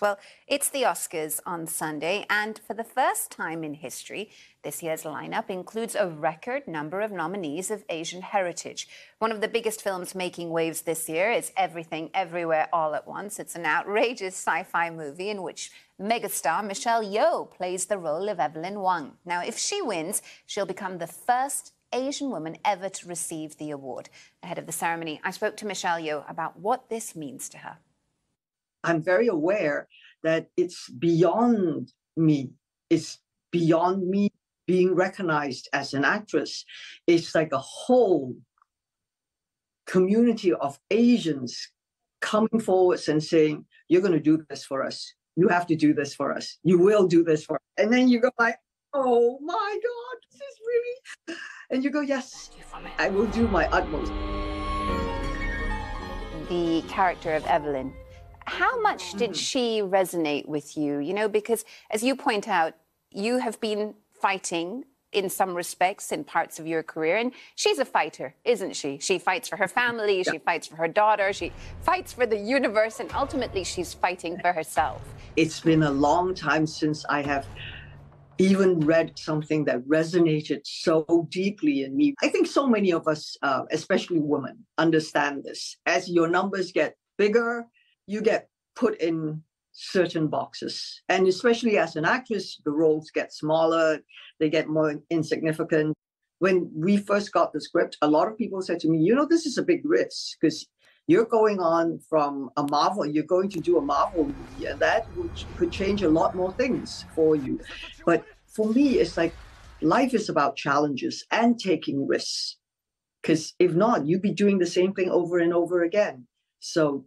Well, it's the Oscars on Sunday, and for the first time in history, this year's lineup includes a record number of nominees of Asian heritage. One of the biggest films making waves this year is Everything, Everywhere, All at Once. It's an outrageous sci-fi movie in which megastar Michelle Yeoh plays the role of Evelyn Wang. Now, if she wins, she'll become the first Asian woman ever to receive the award. Ahead of the ceremony, I spoke to Michelle Yeoh about what this means to her. I'm very aware that it's beyond me. It's beyond me being recognized as an actress. It's like a whole community of Asians coming forward and saying, you're going to do this for us. You have to do this for us. You will do this for us. And then you go like, oh my God, this is really... And you go, yes, I will do my utmost. The character of Evelyn, how much did she resonate with you? You know, because as you point out, you have been fighting in some respects in parts of your career, and she's a fighter, isn't she? She fights for her family, she fights for her daughter, she fights for the universe, and ultimately she's fighting for herself. It's been a long time since I have even read something that resonated so deeply in me. I think so many of us, especially women, understand this. As your numbers get bigger, you get put in certain boxes. And especially as an actress, the roles get smaller, they get more insignificant. When we first got the script, a lot of people said to me, you know, this is a big risk because you're going on from a Marvel, you're going to do a Marvel movie, and that could change a lot more things for you. But for me, it's like life is about challenges and taking risks. Because if not, you'd be doing the same thing over and over again. So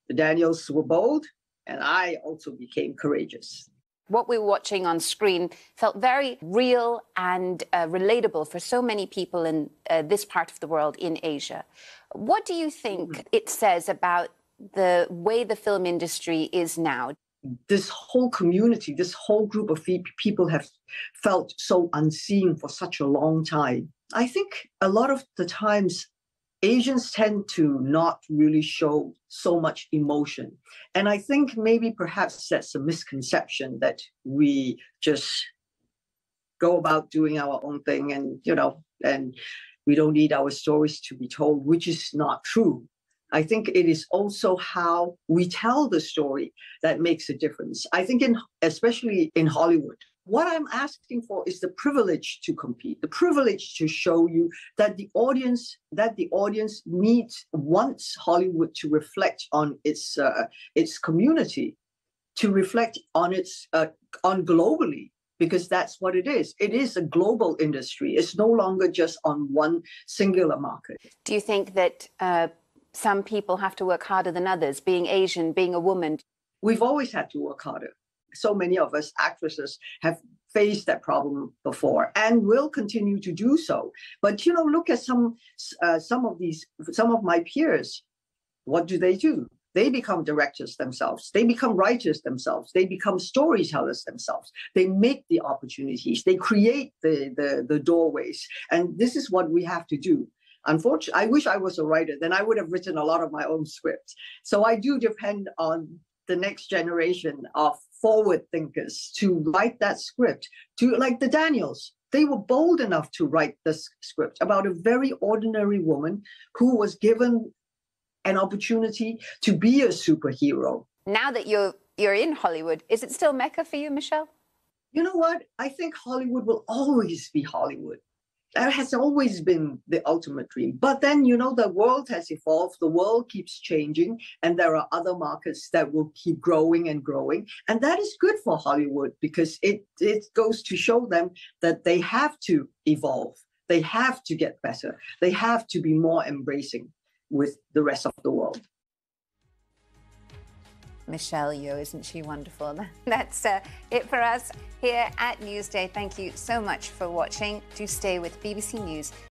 the Daniels were bold, and I also became courageous. What we were watching on screen felt very real and relatable for so many people in this part of the world in Asia. What do you think it says about the way the film industry is now? This whole community, this whole group of people have felt so unseen for such a long time. I think a lot of the times, Asians tend to not really show so much emotion. And I think maybe perhaps that's a misconception that we just go about doing our own thing and, you know, and we don't need our stories to be told, which is not true. I think it is also how we tell the story that makes a difference. I think especially in Hollywood, what I'm asking for is the privilege to compete, the privilege to show you that the audience wants Hollywood to reflect on its community, to reflect on on globally, because that's what it is. It is a global industry. It's no longer just on one singular market. Do you think that some people have to work harder than others, being Asian, being a woman? We've always had to work harder. So many of us actresses have faced that problem before and will continue to do so. But, you know, look at some of my peers. What do? They become directors themselves. They become writers themselves. They become storytellers themselves. They make the opportunities. They create the doorways. And this is what we have to do. Unfortunately, I wish I was a writer. Then I would have written a lot of my own scripts. So I do depend on the next generation of forward thinkers to write that script, to like the Daniels. They were bold enough to write this script about a very ordinary woman who was given an opportunity to be a superhero. Now that you're in Hollywood, is it still Mecca for you, Michelle? You know what? I think Hollywood will always be Hollywood. That has always been the ultimate dream. But then, you know, the world has evolved, the world keeps changing, and there are other markets that will keep growing and growing. And that is good for Hollywood because it goes to show them that they have to evolve. They have to get better. They have to be more embracing with the rest of the world. Michelle Yeoh, isn't she wonderful? That's it for us here at Newsday. Thank you so much for watching. Do stay with BBC News.